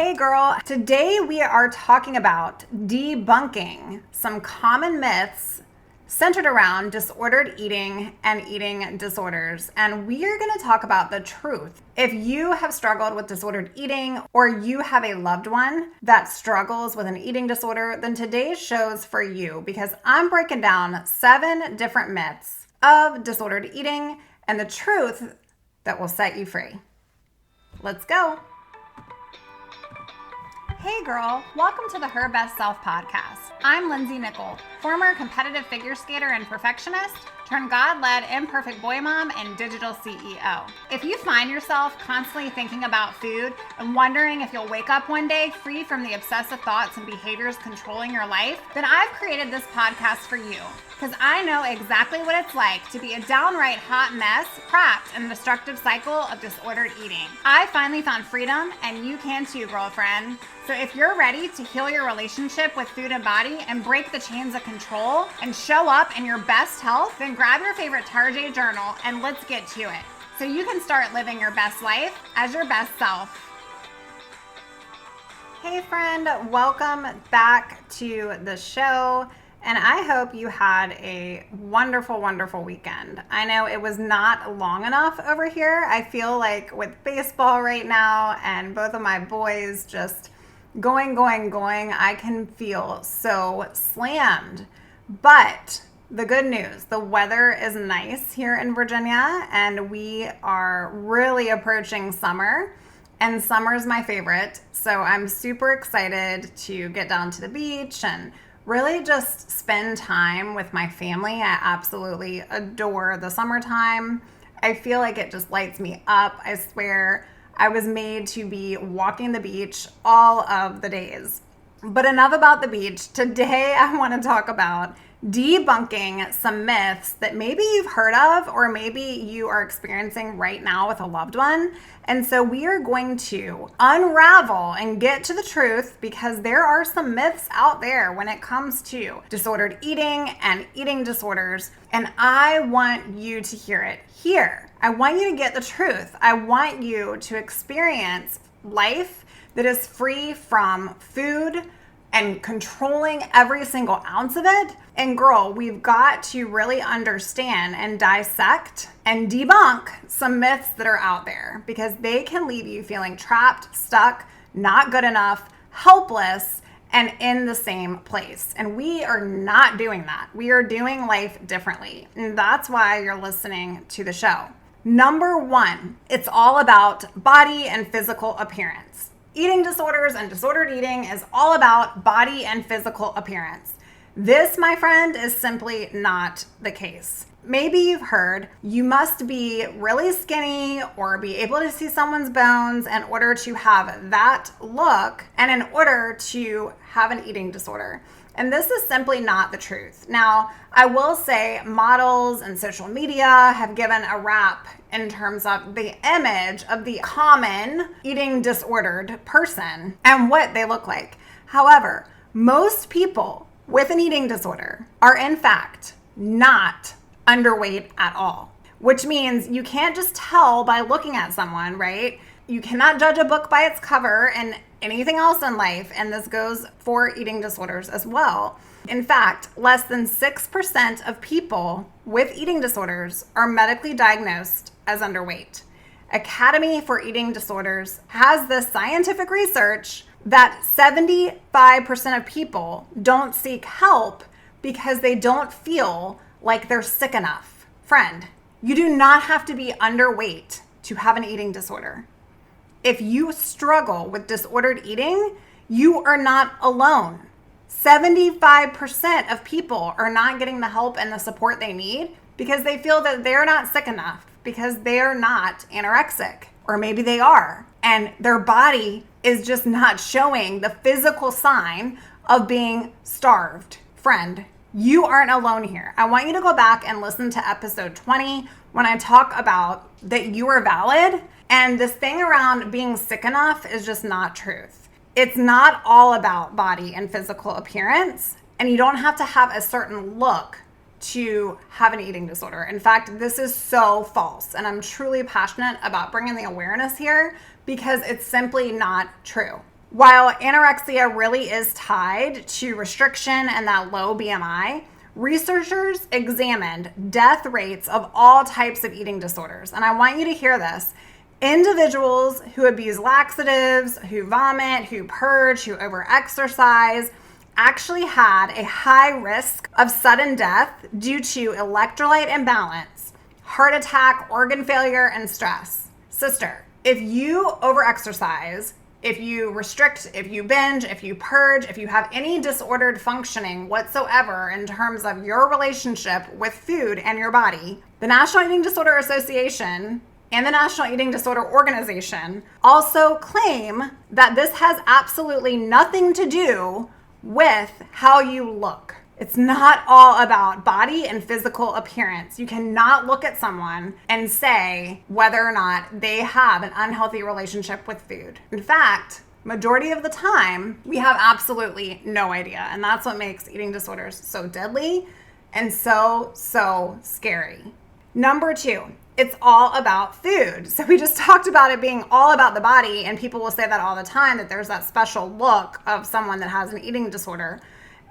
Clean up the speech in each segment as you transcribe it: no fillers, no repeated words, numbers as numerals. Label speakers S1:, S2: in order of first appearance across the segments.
S1: Hey girl, today we are talking about debunking some common myths centered around disordered eating and eating disorders. And we are going to talk about the truth. If you have struggled with disordered eating or you have a loved one that struggles with an eating disorder, then today's show's for you because I'm breaking down 7 different myths of disordered eating and the truth that will set you free. Let's go. Hey girl, welcome to the Her Best Self podcast. I'm Lindsay Nickel, former competitive figure skater and perfectionist, turned God-led imperfect boy mom and digital CEO. If you find yourself constantly thinking about food and wondering if you'll wake up one day free from the obsessive thoughts and behaviors controlling your life, then I've created this podcast for you because I know exactly what it's like to be a downright hot mess trapped in the destructive cycle of disordered eating. I finally found freedom and you can too, girlfriend. So if you're ready to heal your relationship with food and body and break the chains of control and show up in your best health, then grab your favorite Tarjay journal and let's get to it so you can start living your best life as your best self. Hey friend, welcome back to the show. And I hope you had a wonderful, wonderful weekend. I know it was not long enough over here. I feel like with baseball right now and both of my boys just going, I can feel so slammed. But the good news, the weather is nice here in Virginia and we are really approaching summer. And summer is my favorite. So I'm super excited to get down to the beach and really just spend time with my family. I absolutely adore the summertime. I feel like it just lights me up. I swear I was made to be walking the beach all of the days. But enough about the beach. Today I want to talk about debunking some myths that maybe you've heard of or maybe you are experiencing right now with a loved one. And so we are going to unravel and get to the truth because there are some myths out there when it comes to disordered eating and eating disorders. And I want you to hear it here. I want you to get the truth. I want you to experience life that is free from food and controlling every single ounce of it. And girl, we've got to really understand and dissect and debunk some myths that are out there because they can leave you feeling trapped, stuck, not good enough, helpless, and in the same place. And we are not doing that. We are doing life differently. And that's why you're listening to the show. Number 1, it's all about body and physical appearance. Eating disorders and disordered eating is all about body and physical appearance. This, my friend, is simply not the case. Maybe you've heard you must be really skinny or be able to see someone's bones in order to have that look and in order to have an eating disorder. And this is simply not the truth. Now, I will say models and social media have given a rap in terms of the image of the common eating disordered person and what they look like. However, most people with an eating disorder are in fact not underweight at all, which means you can't just tell by looking at someone, right? You cannot judge a book by its cover and anything else in life, and this goes for eating disorders as well. In fact, less than 6% of people with eating disorders are medically diagnosed as underweight. Academy for Eating Disorders has this scientific research that 75% of people don't seek help because they don't feel like they're sick enough. Friend, you do not have to be underweight to have an eating disorder. If you struggle with disordered eating, you are not alone. 75% of people are not getting the help and the support they need because they feel that they're not sick enough, because they're not anorexic, or maybe they are, and their body is just not showing the physical sign of being starved. Friend, you aren't alone here. I want you to go back and listen to episode 20 when I talk about that you are valid. And this thing around being sick enough is just not truth. It's not all about body and physical appearance. And you don't have to have a certain look to have an eating disorder. In fact, this is so false. And I'm truly passionate about bringing the awareness here because it's simply not true. While anorexia really is tied to restriction and that low BMI, researchers examined death rates of all types of eating disorders. And I want you to hear this. Individuals who abuse laxatives, who vomit, who purge, who overexercise, actually had a high risk of sudden death due to electrolyte imbalance, heart attack, organ failure, and stress. Sister, if you overexercise, if you restrict, if you binge, if you purge, if you have any disordered functioning whatsoever in terms of your relationship with food and your body, the National Eating Disorder Association and the National Eating Disorder Organization also claim that this has absolutely nothing to do with how you look. It's not all about body and physical appearance. You cannot look at someone and say whether or not they have an unhealthy relationship with food. In fact, majority of the time, we have absolutely no idea. And that's what makes eating disorders so deadly and so scary. Number 2, it's all about food. So we just talked about it being all about the body, and people will say that all the time, that there's that special look of someone that has an eating disorder.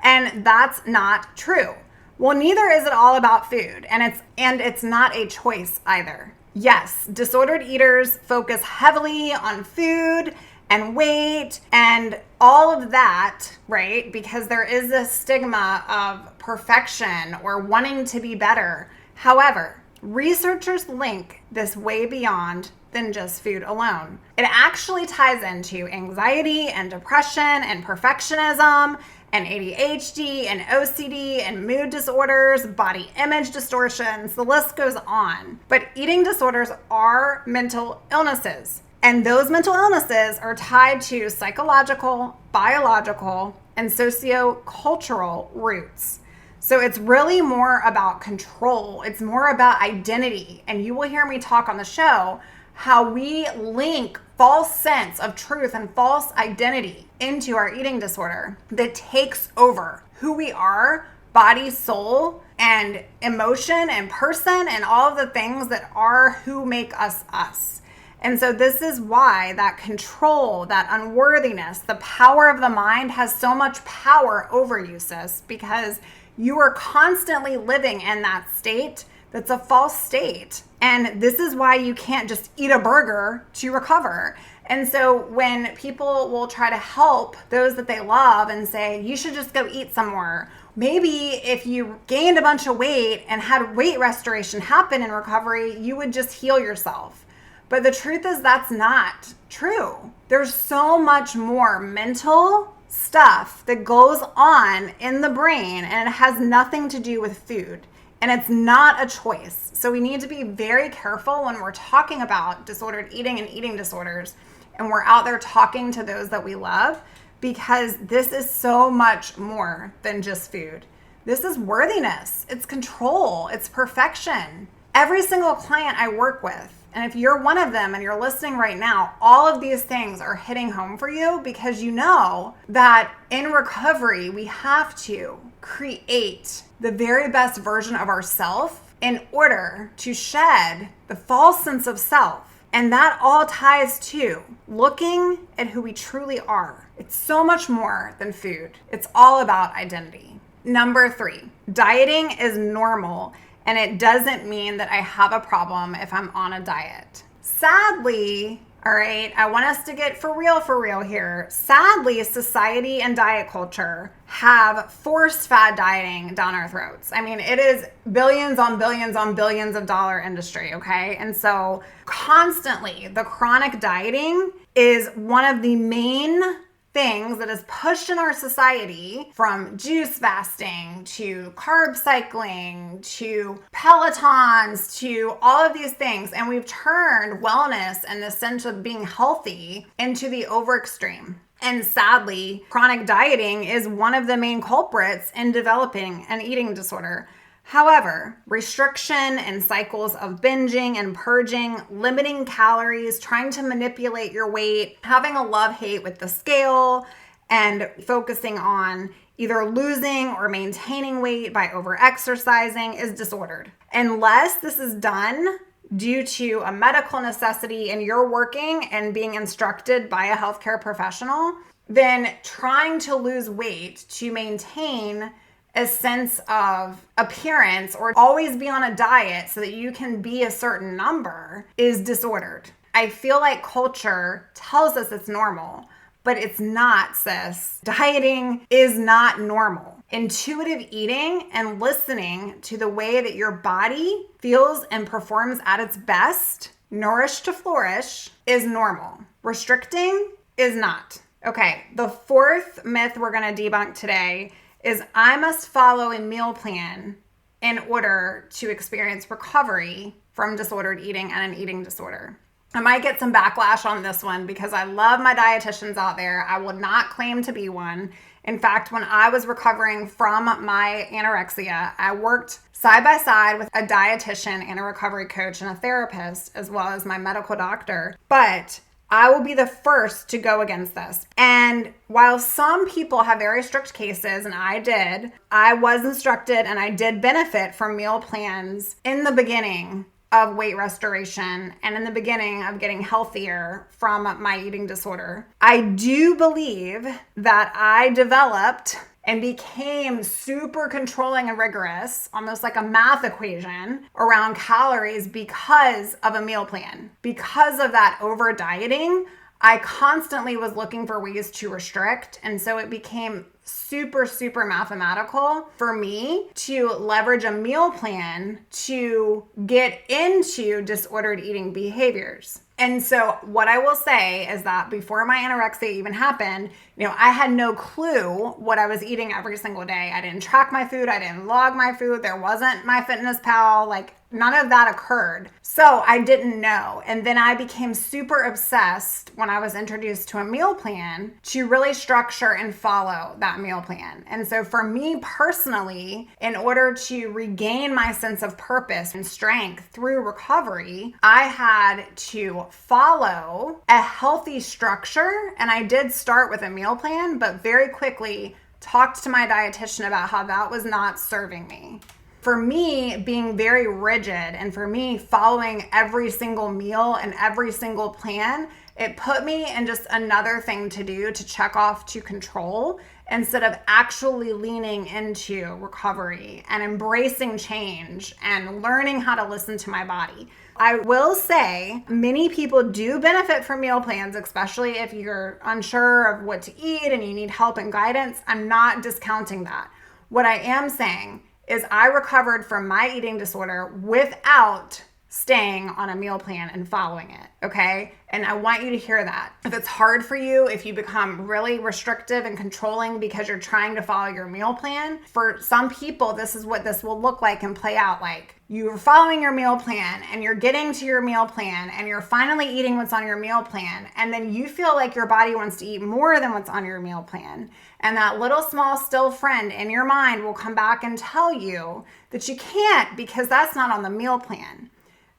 S1: And that's not true. Well, neither is it all about food, and it's not a choice either. Yes, disordered eaters focus heavily on food and weight and all of that, right? Because there is this stigma of perfection or wanting to be better. However, researchers link this way beyond than just food alone. It actually ties into anxiety and depression and perfectionism and ADHD and OCD and mood disorders, body image distortions, the list goes on. But eating disorders are mental illnesses. And those mental illnesses are tied to psychological, biological, and sociocultural roots. So it's really more about control. It's more about identity. And you will hear me talk on the show how we link false sense of truth and false identity into our eating disorder that takes over who we are, body, soul, and emotion and person, and all of the things that are who make us us. And so this is why that control, that unworthiness, the power of the mind has so much power over you, sis, because you are constantly living in that state that's a false state. And this is why you can't just eat a burger to recover. And so when people will try to help those that they love and say, you should just go eat somewhere, maybe if you gained a bunch of weight and had weight restoration happen in recovery, you would just heal yourself. But the truth is that's not true. There's so much more mental stuff that goes on in the brain, and it has nothing to do with food. And it's not a choice. So we need to be very careful when we're talking about disordered eating and eating disorders, and we're out there talking to those that we love, because this is so much more than just food. This is worthiness. It's control. It's perfection. Every single client I work with, and if you're one of them and you're listening right now, all of these things are hitting home for you, because you know that in recovery, we have to create the very best version of ourselves in order to shed the false sense of self. And that all ties to looking at who we truly are. It's so much more than food. It's all about identity. Number 3, dieting is normal. And it doesn't mean that I have a problem if I'm on a diet. Sadly, all right, I want us to get for real here. Sadly, society and diet culture have forced fad dieting down our throats. I mean, it is billions on billions on billions of dollar industry, okay? And so constantly, the chronic dieting is one of the main things that is pushed in our society, from juice fasting to carb cycling to Pelotons to all of these things. And we've turned wellness and the sense of being healthy into the over extreme. And sadly, chronic dieting is one of the main culprits in developing an eating disorder. However, restriction and cycles of binging and purging, limiting calories, trying to manipulate your weight, having a love-hate with the scale, and focusing on either losing or maintaining weight by over-exercising is disordered. Unless this is done due to a medical necessity and you're working and being instructed by a healthcare professional, then trying to lose weight to maintain a sense of appearance or always be on a diet so that you can be a certain number is disordered. I feel like culture tells us it's normal, but it's not, sis. Dieting is not normal. Intuitive eating and listening to the way that your body feels and performs at its best, nourished to flourish, is normal. Restricting is not. Okay, the fourth myth we're going to debunk today is I must follow a meal plan in order to experience recovery from disordered eating and an eating disorder. I might get some backlash on this one because I love my dietitians out there. I will not claim to be one. In fact, when I was recovering from my anorexia, I worked side by side with a dietitian and a recovery coach and a therapist, as well as my medical doctor. But I will be the first to go against this. And while some people have very strict cases, and I was instructed and I did benefit from meal plans in the beginning of weight restoration and in the beginning of getting healthier from my eating disorder. I do believe that I developed and became super controlling and rigorous, almost like a math equation around calories because of a meal plan. Because of that over dieting, I constantly was looking for ways to restrict. And so it became super, super mathematical for me to leverage a meal plan to get into disordered eating behaviors. And so what I will say is that before my anorexia even happened, I had no clue what I was eating every single day. I didn't track my food. I didn't log my food. There wasn't MyFitnessPal. None of that occurred. So I didn't know. And then I became super obsessed when I was introduced to a meal plan to really structure and follow that meal plan. And so for me personally, in order to regain my sense of purpose and strength through recovery, I had to follow a healthy structure. And I did start with a meal plan, but very quickly talked to my dietitian about how that was not serving me. For me, being very rigid and for me following every single meal and every single plan, it put me in just another thing to do to check off to control instead of actually leaning into recovery and embracing change and learning how to listen to my body. I will say many people do benefit from meal plans, especially if you're unsure of what to eat and you need help and guidance. I'm not discounting that. What I am saying is I recovered from my eating disorder without staying on a meal plan and following it, okay? And I want you to hear that. If it's hard for you, if you become really restrictive and controlling because you're trying to follow your meal plan, for some people, this is what this will look like and play out like. You're following your meal plan and you're getting to your meal plan and you're finally eating what's on your meal plan. And then you feel like your body wants to eat more than what's on your meal plan. And that little small still friend in your mind will come back and tell you that you can't because that's not on the meal plan.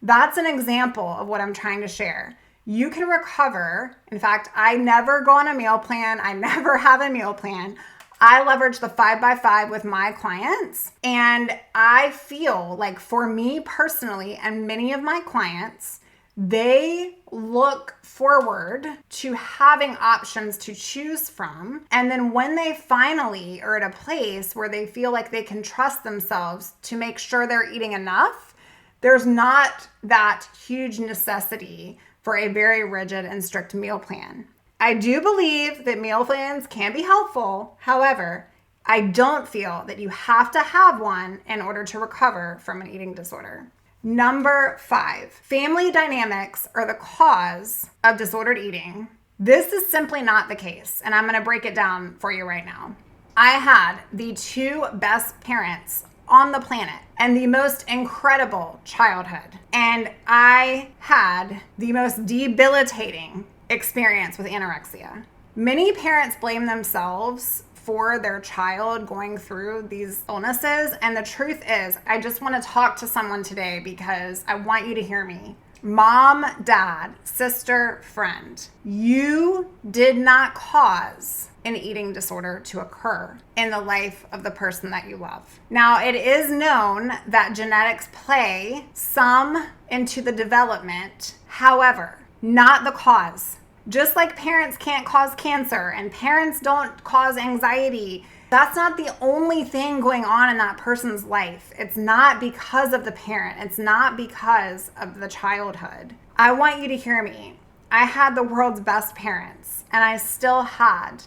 S1: That's an example of what I'm trying to share. You can recover. In fact, I never go on a meal plan. I never have a meal plan. I leverage the 5x5 with my clients. And I feel like for me personally and many of my clients, they look forward to having options to choose from. And then when they finally are at a place where they feel like they can trust themselves to make sure they're eating enough, there's not that huge necessity for a very rigid and strict meal plan. I do believe that meal plans can be helpful. However, I don't feel that you have to have one in order to recover from an eating disorder. Number 5, family dynamics are the cause of disordered eating. This is simply not the case, and I'm going to break it down for you right now. I had the 2 best parents on the planet and the most incredible childhood. And I had the most debilitating experience with anorexia. Many parents blame themselves for their child going through these illnesses. And the truth is, I just want to talk to someone today because I want you to hear me. mom, dad, sister, friend, you did not cause an eating disorder to occur in the life of the person that you love. Now, it is known that genetics play some into the development, however, not the cause. Just like parents can't cause cancer and parents don't cause anxiety, that's not the only thing going on in that person's life. It's not because of the parent. It's not because of the childhood. I want you to hear me. I had the world's best parents, and I still had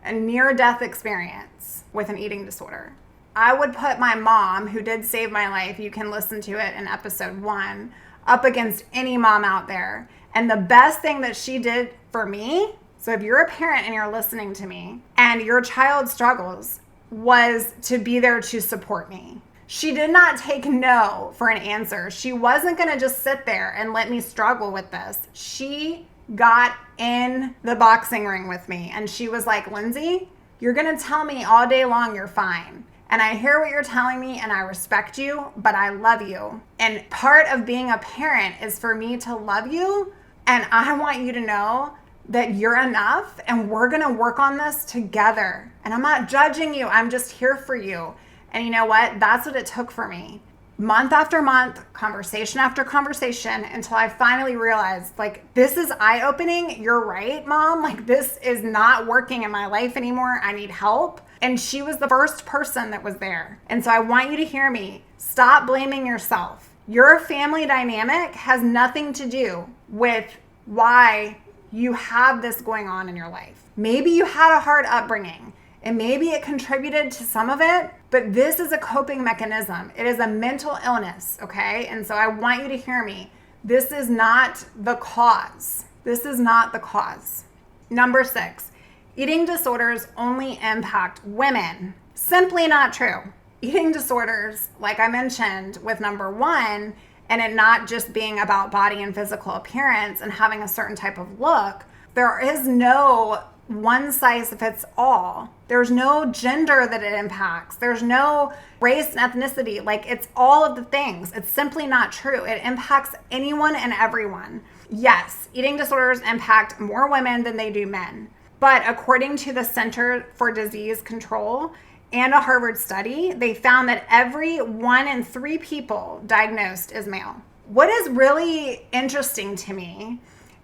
S1: a near-death experience with an eating disorder. I would put my mom, who did save my life, you can listen to it in episode 1, up against any mom out there. And the best thing that she did for me, so if you're a parent and you're listening to me and your child struggles, was to be there to support me. She did not take no for an answer. She wasn't going to just sit there and let me struggle with this. She got in the boxing ring with me and she was like, Lindsay, you're going to tell me all day long you're fine. And I hear what you're telling me and I respect you, but I love you. And part of being a parent is for me to love you. And I want you to know that you're enough and we're going to work on this together. And I'm not judging you. I'm just here for you. And you know what? That's what it took for me. Month after month, conversation after conversation, until I finally realized, like, this is eye-opening. You're right, Mom. Like, this is not working in my life anymore. I need help. And she was the first person that was there. And so I want you to hear me. Stop blaming yourself. Your family dynamic has nothing to do with why you have this going on in your life. Maybe you had a hard upbringing and maybe it contributed to some of it, but this is a coping mechanism. It is a mental illness, okay? And so I want you to hear me. This is not the cause. This is not the cause. Number 6, eating disorders only impact women. Simply not true. Eating disorders, like I mentioned with number 1, and it not just being about body and physical appearance and having a certain type of look, there is no one size fits all. There's no gender that it impacts. There's no race and ethnicity. Like, it's all of the things. It's simply not true. It impacts anyone and everyone. Yes, eating disorders impact more women than they do men. But according to the Center for Disease Control and a Harvard study, they found that every 1 in 3 people diagnosed is male. What is really interesting to me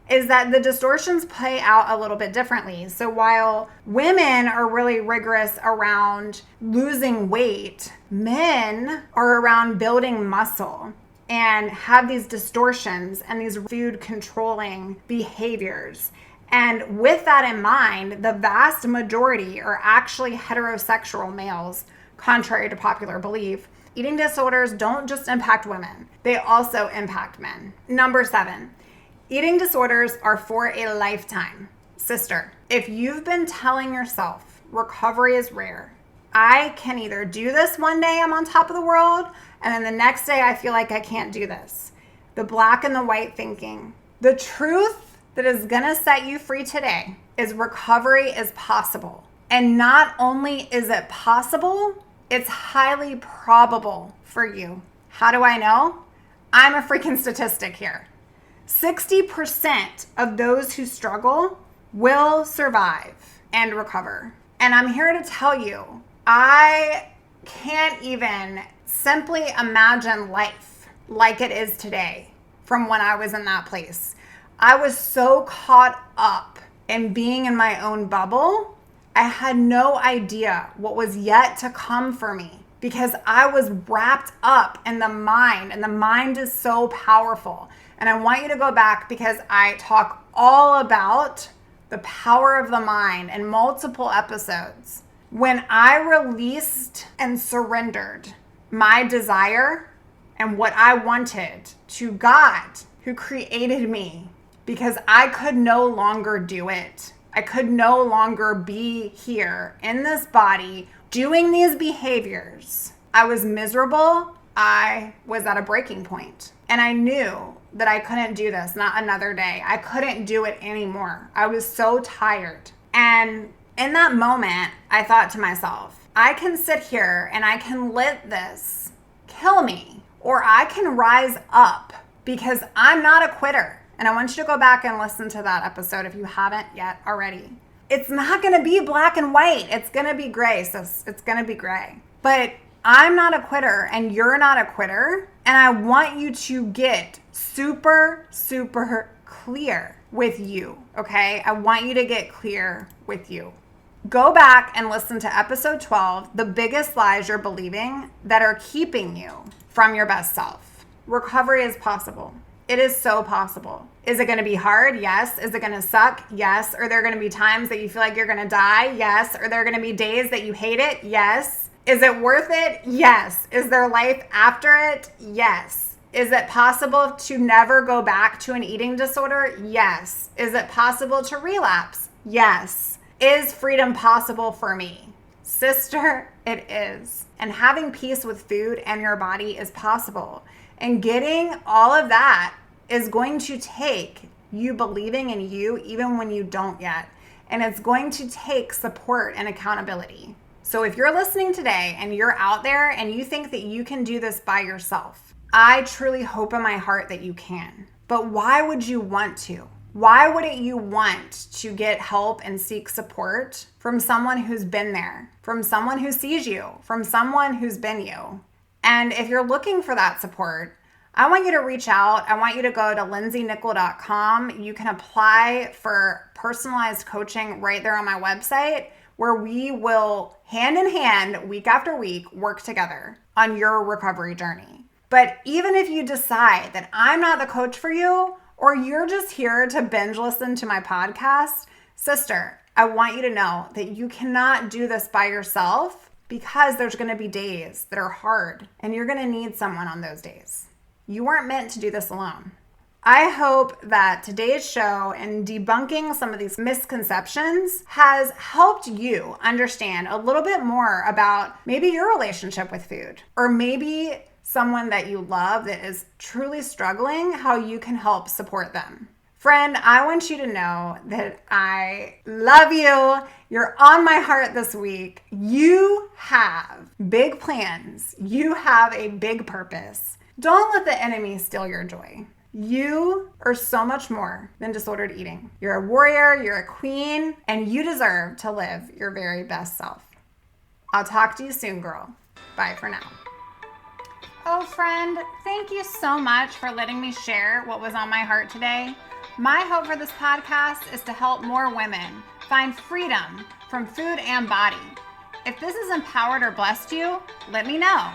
S1: is that the distortions play out a little bit differently. So while women are really rigorous around losing weight, men are around building muscle and have these distortions and these food controlling behaviors. And with that in mind, the vast majority are actually heterosexual males, contrary to popular belief. Eating disorders don't just impact women, they also impact men. Number 7, eating disorders are for a lifetime. Sister, if you've been telling yourself recovery is rare, I can either do this one day, I'm on top of the world, and then the next day I feel like I can't do this. The black and the white thinking. The truth that is going to set you free today is recovery is possible. And not only is it possible, it's highly probable for you. How do I know? I'm a freaking statistic here. 60% of those who struggle will survive and recover. And I'm here to tell you, I can't even simply imagine life like it is today from when I was in that place. I was so caught up in being in my own bubble, I had no idea what was yet to come for me because I was wrapped up in the mind, and the mind is so powerful. And I want you to go back because I talk all about the power of the mind in multiple episodes. When I released and surrendered my desire and what I wanted to God, who created me, because I could no longer do it. I could no longer be here in this body doing these behaviors. I was miserable. I was at a breaking point. And I knew that I couldn't do this, not another day. I couldn't do it anymore. I was so tired. And in that moment, I thought to myself, I can sit here and I can let this kill me, or I can rise up because I'm not a quitter. And I want you to go back and listen to that episode if you haven't yet already. It's not going to be black and white. It's going to be gray. So it's going to be gray. But I'm not a quitter and you're not a quitter. And I want you to get super, super clear with you. Okay? I want you to get clear with you. Go back and listen to episode 12, the biggest lies you're believing that are keeping you from your best self. Recovery is possible. It is so possible. Is it going to be hard? Yes. Is it going to suck? Yes. Are there going to be times that you feel like you're going to die? Yes. Are there going to be days that you hate it? Yes. Is it worth it? Yes. Is there life after it? Yes. Is it possible to never go back to an eating disorder? Yes. Is it possible to relapse? Yes. Is freedom possible for me? Sister, it is. And having peace with food and your body is possible. And getting all of that is going to take you believing in you even when you don't yet. And it's going to take support and accountability. So if you're listening today and you're out there and you think that you can do this by yourself, I truly hope in my heart that you can. But why would you want to? Why wouldn't you want to get help and seek support from someone who's been there, from someone who sees you, from someone who's been you? And if you're looking for that support, I want you to reach out. I want you to go to lindsaynickel.com. You can apply for personalized coaching right there on my website, where we will hand in hand, week after week, work together on your recovery journey. But even if you decide that I'm not the coach for you, or you're just here to binge listen to my podcast, sister, I want you to know that you cannot do this by yourself, because there's going to be days that are hard and you're going to need someone on those days. You weren't meant to do this alone. I hope that today's show and debunking some of these misconceptions has helped you understand a little bit more about maybe your relationship with food, or maybe someone that you love that is truly struggling, how you can help support them. Friend, I want you to know that I love you. You're on my heart this week. You have big plans. You have a big purpose. Don't let the enemy steal your joy. You are so much more than disordered eating. You're a warrior, you're a queen, and you deserve to live your very best self. I'll talk to you soon, girl. Bye for now. Oh, friend, thank you so much for letting me share what was on my heart today. My hope for this podcast is to help more women find freedom from food and body. If this has empowered or blessed you, let me know.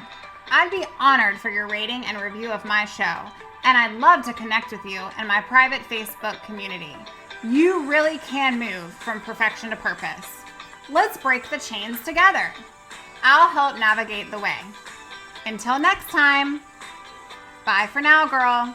S1: I'd be honored for your rating and review of my show, and I'd love to connect with you in my private Facebook community. You really can move from perfection to purpose. Let's break the chains together. I'll help navigate the way. Until next time, bye for now, girl.